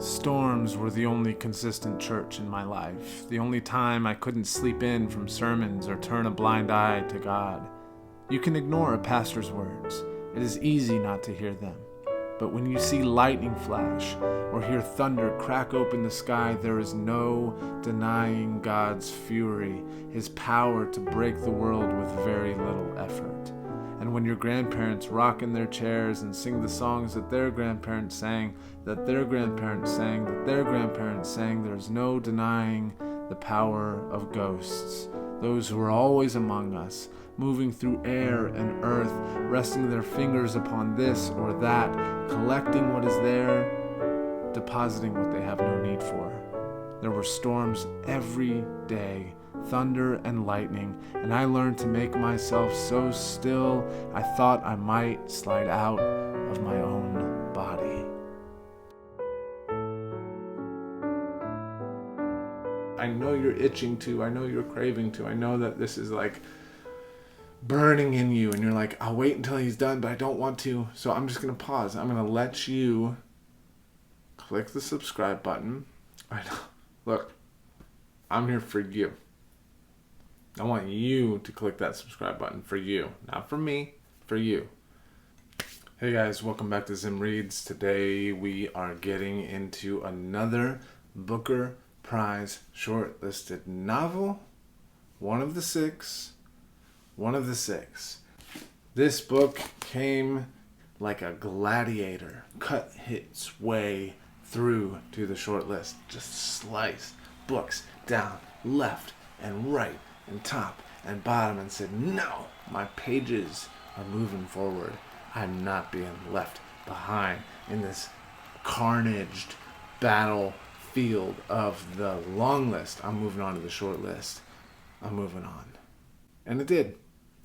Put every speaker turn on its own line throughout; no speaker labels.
Storms were the only consistent church in my life, the only time I couldn't sleep in from sermons or turn a blind eye to God. You can ignore a pastor's words. It is easy not to hear them. But when you see lightning flash or hear thunder crack open the sky, there is no denying God's fury, His power to break the world with very little effort. And when your grandparents rock in their chairs and sing the songs that their grandparents sang, that their grandparents sang, that their grandparents sang, there is no denying the power of ghosts, those who are always among us, moving through air and earth, resting their fingers upon this or that, collecting what is there, depositing what they have no need for. There were storms every day, thunder and lightning, and I learned to make myself so still I thought I might slide out of my own body. I know you're itching to, I know you're craving to, I know that this is like burning in you and you're like, I'll wait until he's done, but I don't want to, so I'm just going to pause. I'm going to let you click the subscribe button. I know. Look, I'm here for you. I want you to click that subscribe button for you. Not for me, for you. Hey guys, welcome back to Zim Reads. Today we are getting into another Booker Prize shortlisted novel. One of the six. This book came like a gladiator, cut its way through to the shortlist. Just sliced books down left and right and top and bottom and said, no, my pages are moving forward. I'm not being left behind in this carnaged battlefield of the long list. I'm moving on to the short list. I'm moving on. And it did.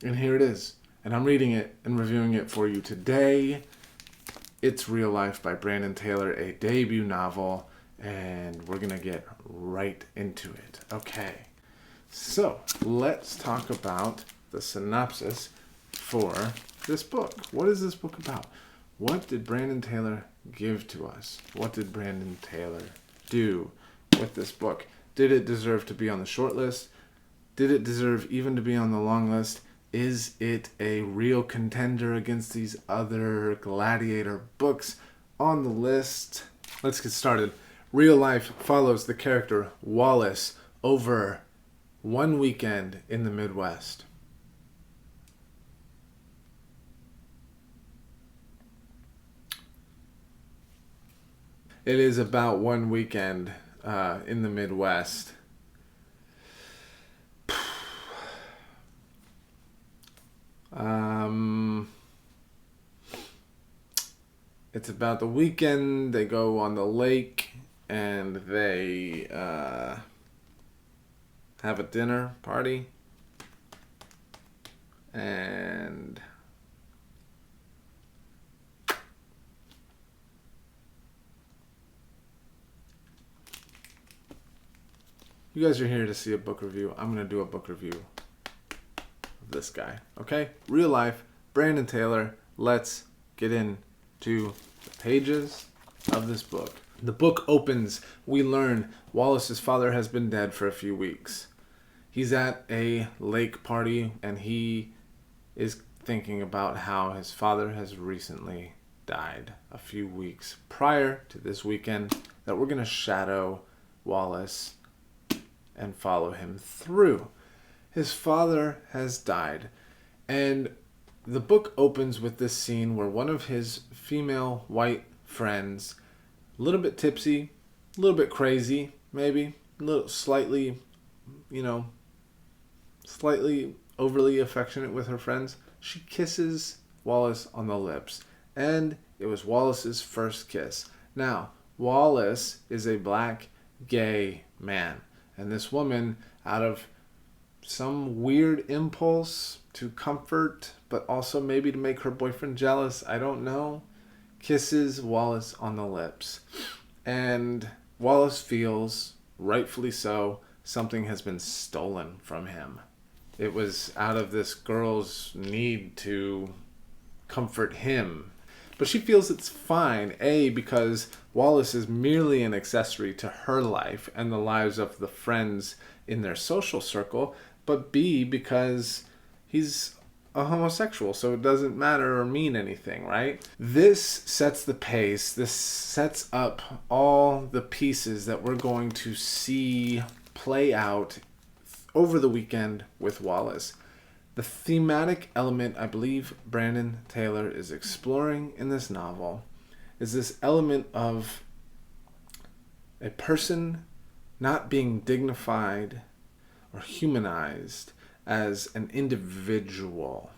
And here it is. And I'm reading it and reviewing it for you today. It's Real Life by Brandon Taylor, a debut novel. And we're going to get right into it. Okay. So let's talk about the synopsis for this book. What is this book about? What did Brandon Taylor give to us? What did Brandon Taylor do with this book? Did it deserve to be on the short list? Did it deserve even to be on the long list? Is it a real contender against these other gladiator books on the list? Let's get started. Real Life follows the character Wallace over one weekend in the Midwest. It is about one weekend in the Midwest. It's about the weekend. They go on the lake and they have a dinner party. And you guys are here to see a book review. I'm going to do a book review of this guy. Okay? Real Life, Brandon Taylor. Let's get into the pages of this book. The book opens. We learn Wallace's father has been dead for a few weeks. He's at a lake party and he is thinking about how his father has recently died a few weeks prior to this weekend that we're going to shadow Wallace and follow him through. His father has died, and the book opens with this scene where one of his female white friends, a little bit tipsy, a little bit crazy, maybe, a little slightly overly affectionate with her friends, she kisses Wallace on the lips, and it was Wallace's first kiss. Now, Wallace is a black gay man, and this woman, out of some weird impulse to comfort, but also maybe to make her boyfriend jealous, I don't know, kisses Wallace on the lips. And Wallace feels, rightfully so, something has been stolen from him. It was out of this girl's need to comfort him. But she feels it's fine, A, because Wallace is merely an accessory to her life and the lives of the friends in their social circle, but B, because he's a homosexual, so it doesn't matter or mean anything, right? This sets the pace. This sets up all the pieces that we're going to see play out over the weekend with Wallace. The thematic element I believe Brandon Taylor is exploring in this novel is this element of a person not being dignified or humanized as an individual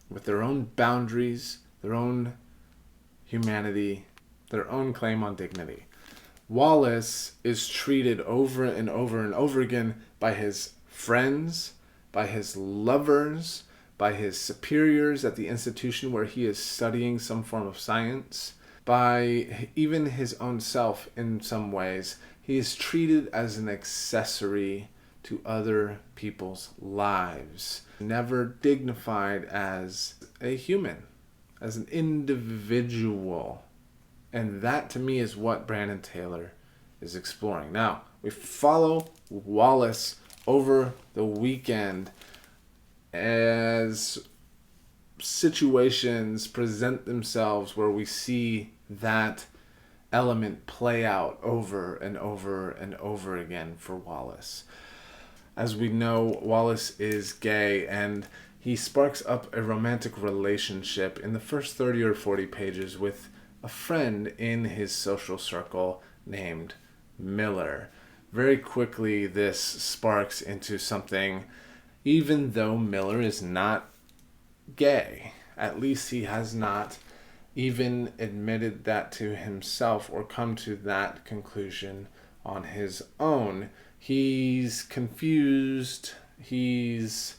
with their own boundaries, their own humanity, their own claim on dignity. Wallace is treated over and over and over again by his friends, by his lovers, by his superiors at the institution where he is studying some form of science, by even his own self in some ways. He is treated as an accessory to other people's lives, never dignified as a human, as an individual. And that to me is what Brandon Taylor is exploring. Now, we follow Wallace over the weekend as situations present themselves where we see that element play out over and over and over again for Wallace. As we know, Wallace is gay, and he sparks up a romantic relationship in the first 30 or 40 pages with a friend in his social circle named Miller. Very quickly, this sparks into something, even though Miller is not gay. At least he has not even admitted that to himself or come to that conclusion on his own. He's confused. He's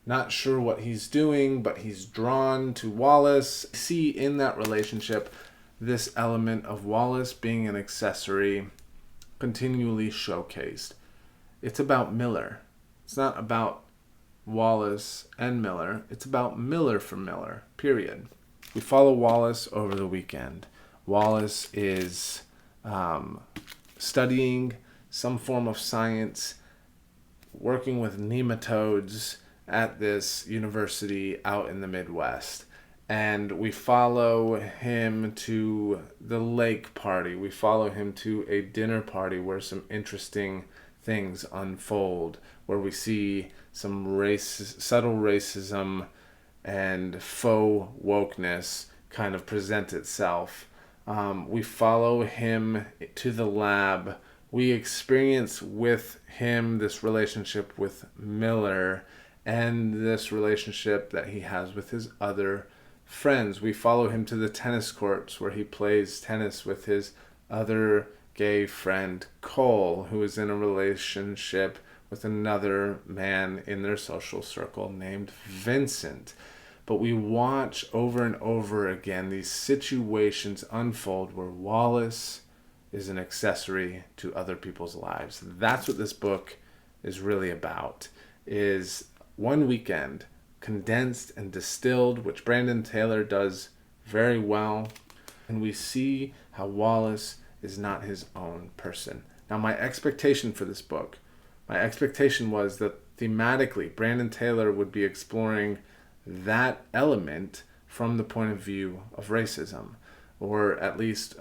not sure what he's doing, but he's drawn to Wallace. See in that relationship this element of Wallace being an accessory continually showcased. It's about Miller. It's not about Wallace and Miller. It's about Miller for Miller, period. We follow Wallace over the weekend. Wallace is studying some form of science, working with nematodes at this university out in the Midwest. And we follow him to the lake party. We follow him to a dinner party where some interesting things unfold, where we see some subtle racism and faux wokeness kind of present itself. We follow him to the lab. We experience with him this relationship with Miller and this relationship that he has with his other friends. We follow him to the tennis courts where he plays tennis with his other gay friend Cole, who is in a relationship with another man in their social circle named Vincent. But we watch over and over again these situations unfold where Wallace is an accessory to other people's lives. That's what this book is really about, is one weekend condensed and distilled, which Brandon Taylor does very well. And we see how Wallace is not his own person. Now, my expectation for this book, my expectation was that thematically, Brandon Taylor would be exploring that element from the point of view of racism, or at least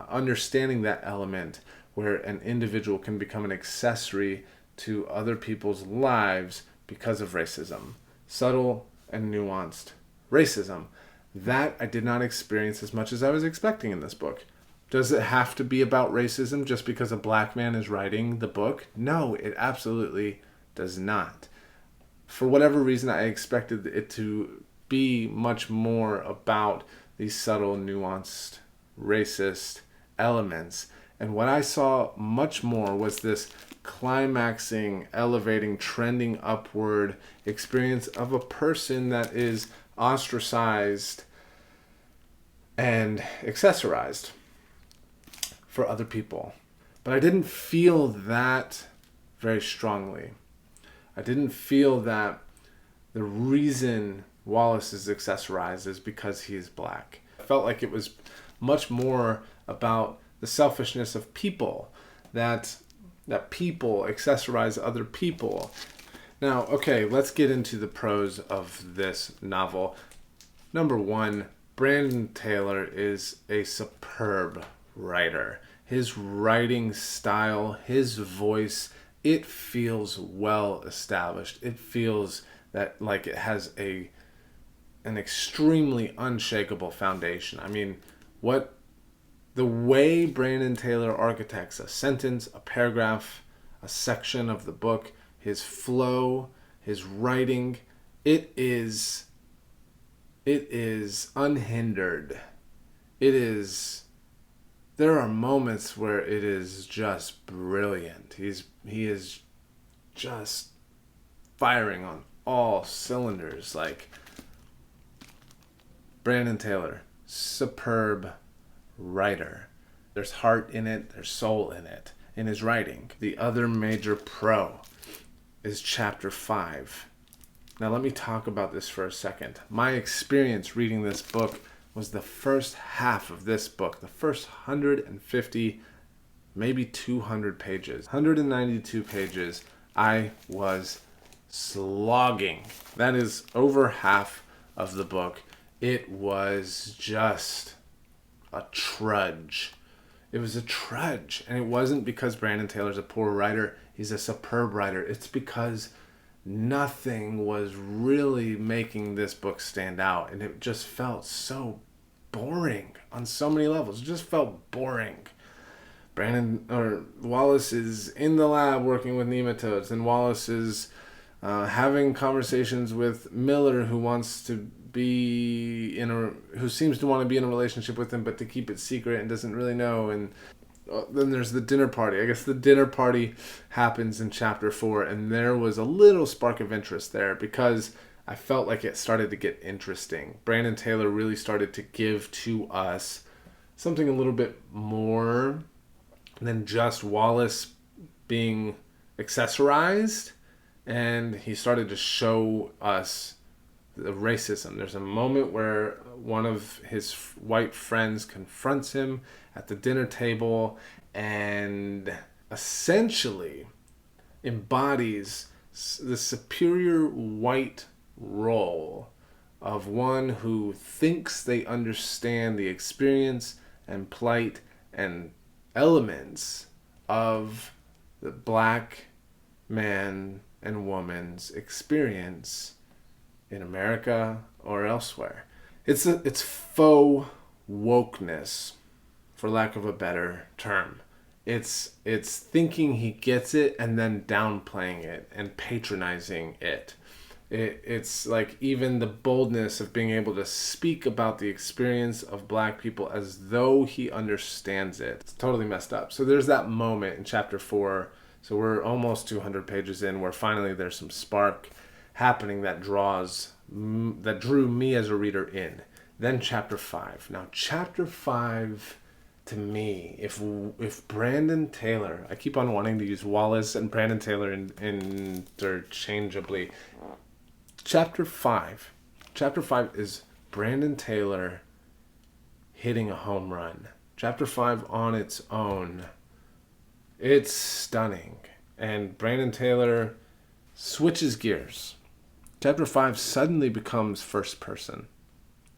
understanding that element where an individual can become an accessory to other people's lives because of racism. Subtle and nuanced racism. That I did not experience as much as I was expecting in this book. Does it have to be about racism just because a black man is writing the book? No, it absolutely does not. For whatever reason, I expected it to be much more about these subtle, nuanced, racist elements. And what I saw much more was this climaxing, elevating, trending upward experience of a person that is ostracized and accessorized for other people. But I didn't feel that very strongly. I didn't feel that the reason Wallace is accessorized is because he is black. I felt like it was much more about the selfishness of people, that people accessorize other people. Now, okay, let's get into the pros of this novel. Number one, Brandon Taylor is a superb writer. His writing style, his voice, it feels well established. It feels that like it has an extremely unshakable foundation. I mean, the way Brandon Taylor architects a sentence, a paragraph, a section of the book, his flow, his writing, it is unhindered. There are moments where it is just brilliant. He is just firing on all cylinders. Like, Brandon Taylor, superb writer. There's heart in it, there's soul in it, in his writing. The other major pro is chapter 5. Now let me talk about this for a second. My experience reading this book was the first half of this book, the first 150, maybe 200 pages, 192 pages, I was slogging. That is over half of the book. It was just a trudge. It was a trudge. And it wasn't because Brandon Taylor's a poor writer. He's a superb writer. It's because nothing was really making this book stand out. And it just felt so boring on so many levels. It just felt boring. Wallace is in the lab working with nematodes, and Wallace is having conversations with Miller, who seems to want to be in a relationship with him, but to keep it secret and doesn't really know. And then there's the dinner party. I guess the dinner party happens in chapter 4, and there was a little spark of interest there because I felt like it started to get interesting. Brandon Taylor really started to give to us something a little bit more than just Wallace being accessorized, and he started to show us the racism. There's a moment where one of his white friends confronts him at the dinner table and essentially embodies the superior white role of one who thinks they understand the experience and plight and elements of the black man and woman's experience in America or elsewhere. It's faux wokeness, for lack of a better term. It's thinking he gets it and then downplaying it and patronizing it. It's like even the boldness of being able to speak about the experience of black people as though he understands it. It's totally messed up. So there's that moment in chapter 4. So we're almost 200 pages in where finally there's some spark happening that drew me as a reader in. Then chapter 5. Now chapter 5, to me, if Brandon Taylor, I keep on wanting to use Wallace and Brandon Taylor interchangeably. Chapter 5 is Brandon Taylor hitting a home run. Chapter 5 on its own, it's stunning. And Brandon Taylor switches gears. Chapter 5 suddenly becomes first person.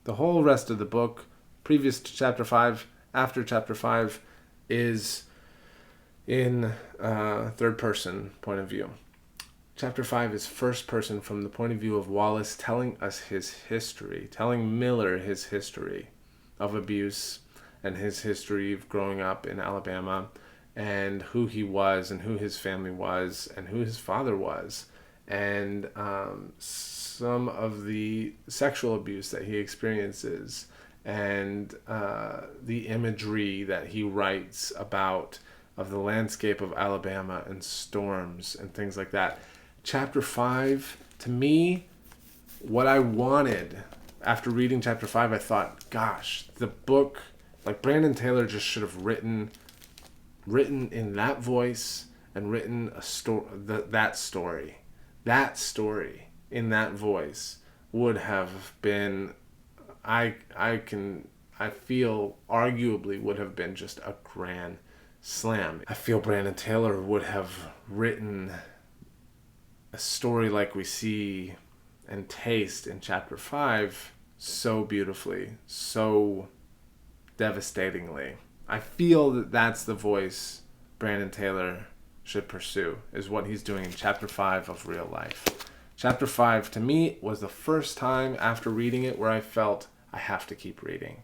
The whole rest of the book, previous to chapter 5, after chapter 5, is in third person point of view. Chapter 5 is first person from the point of view of Wallace telling us his history, telling Miller his history of abuse and his history of growing up in Alabama and who he was and who his family was and who his father was, and some of the sexual abuse that he experiences and the imagery that he writes about of the landscape of Alabama and storms and things like that. Chapter 5, to me, what I wanted after reading chapter 5, I thought, gosh, the book, like Brandon Taylor just should have written in that voice and written a story, that story in that voice would have been, I feel arguably would have been just a grand slam. I feel Brandon Taylor would have written a story like we see and taste in chapter 5 so beautifully, so devastatingly. I feel that that's the voice Brandon Taylor should pursue, is what he's doing in chapter 5 of Real Life. Chapter 5 to me was the first time after reading it where I felt I have to keep reading,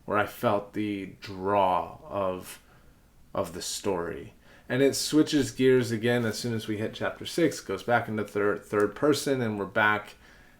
where I felt the draw of the story. And it switches gears again as soon as we hit chapter 6, goes back into third person, and we're back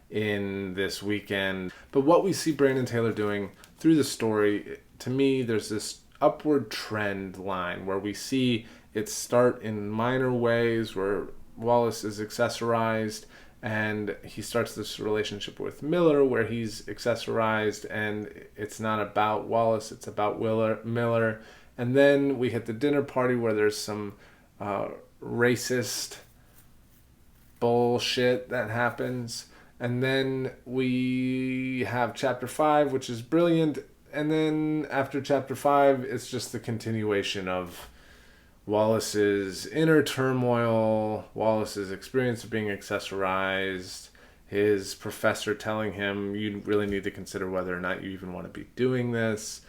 in this weekend. But what we see Brandon Taylor doing through the story, to me, there's this upward trend line where we see it start in minor ways where Wallace is accessorized, and he starts this relationship with Miller where he's accessorized, and it's not about Wallace, it's about Miller. And then we hit the dinner party where there's some racist bullshit that happens. And then we have chapter 5, which is brilliant. And then after chapter 5, it's just the continuation of Wallace's inner turmoil, Wallace's experience of being accessorized, his professor telling him you really need to consider whether or not you even want to be doing this,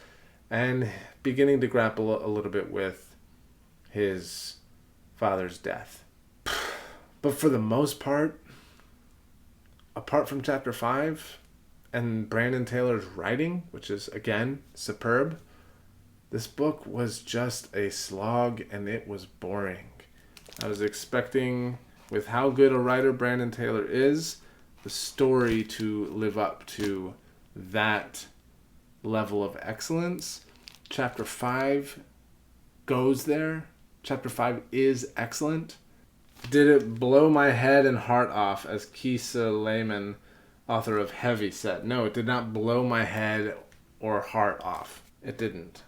and beginning to grapple a little bit with his father's death. But for the most part, apart from chapter 5 and Brandon Taylor's writing, which is, again, superb, this book was just a slog, and it was boring. I was expecting, with how good a writer Brandon Taylor is, the story to live up to that level of excellence. Chapter 5 goes there. Chapter 5 is excellent. Did it blow my head and heart off, as Kisa Lehman, author of Heavy, said? No, it did not blow my head or heart off. It didn't.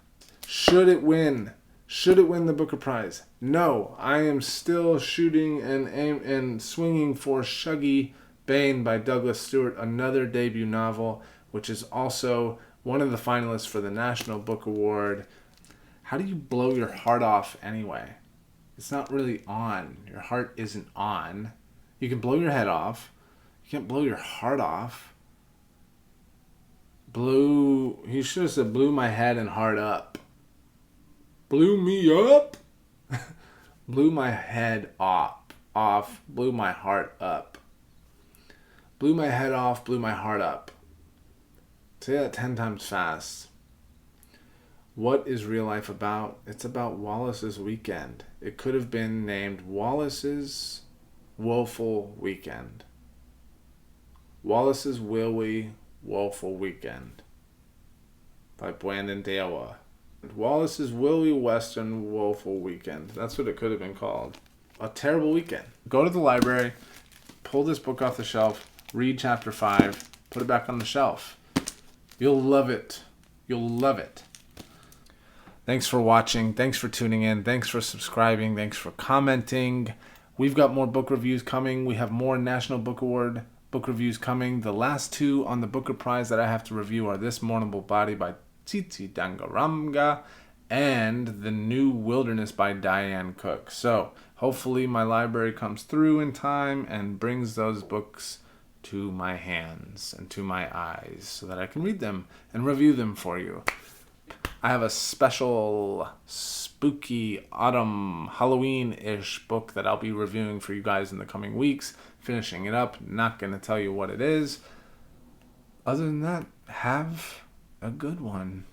Should it win? Should it win the Booker Prize? No, I am still shooting and swinging for Shuggie Bain by Douglas Stewart, another debut novel, which is also one of the finalists for the National Book Award. How do you blow your heart off anyway? It's not really on. Your heart isn't on. You can blow your head off. You can't blow your heart off. He should have said blew my head and heart up. Blew me up? Blew my head off, blew my heart up. Blew my head off, blew my heart up. Say that 10 times fast. What is Real Life about? It's about Wallace's weekend. It could have been named Wallace's Woeful Weekend. Wallace's Willy Woeful Weekend by Brandon Taylor. Wallace's Willy Western Woeful Weekend. That's what it could have been called. A terrible weekend. Go to the library, pull this book off the shelf, read chapter 5, put it back on the shelf. You'll love it. You'll love it. Thanks for watching. Thanks for tuning in. Thanks for subscribing. Thanks for commenting. We've got more book reviews coming. We have more National Book Award book reviews coming. The last 2 on the Booker Prize that I have to review are This Mournable Body by Tsitsi Dangaranga and The New Wilderness by Diane Cook. So hopefully my library comes through in time and brings those books to my hands and to my eyes so that I can read them and review them for you. I have a special spooky autumn Halloween-ish book that I'll be reviewing for you guys in the coming weeks. Finishing it up. Not going to tell you what it is. Other than that, have a good one.